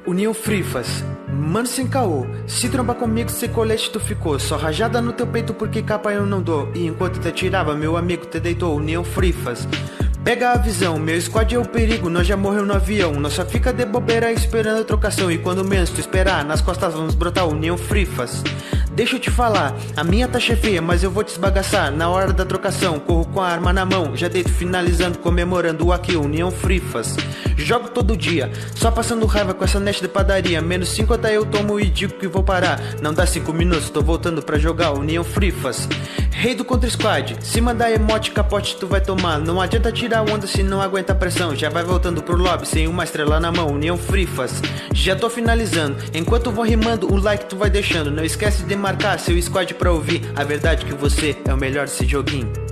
União Frifas, mano sem caô. Se trombar comigo, sem colete tu ficou. Só rajada no teu peito porque capa eu não dou. E enquanto te atirava, meu amigo te deitou. União Frifas, pega a visão, meu squad é o perigo. Nós já morreu no avião, nós só fica de bobeira esperando a trocação. E quando menos tu esperar, nas costas vamos brotar. União Frifas, deixa eu te falar, a minha taxa é feia, mas eu vou te esbagaçar. Na hora da trocação, corro com a arma na mão. Já deito finalizando, comemorando aqui, União Frifas. Jogo todo dia, só passando raiva com essa net de padaria. Menos 5 até eu tomo e digo que vou parar. Não dá 5 minutos, tô voltando pra jogar União Frifas. Rei do contra squad, se mandar emote, capote tu vai tomar. Não adianta tirar onda se não aguenta a pressão. Já vai voltando pro lobby, sem uma estrela na mão, União Frifas. Já tô finalizando, enquanto vou rimando, o like tu vai deixando. Não esquece de marcar seu squad pra ouvir a verdade que você é o melhor desse joguinho.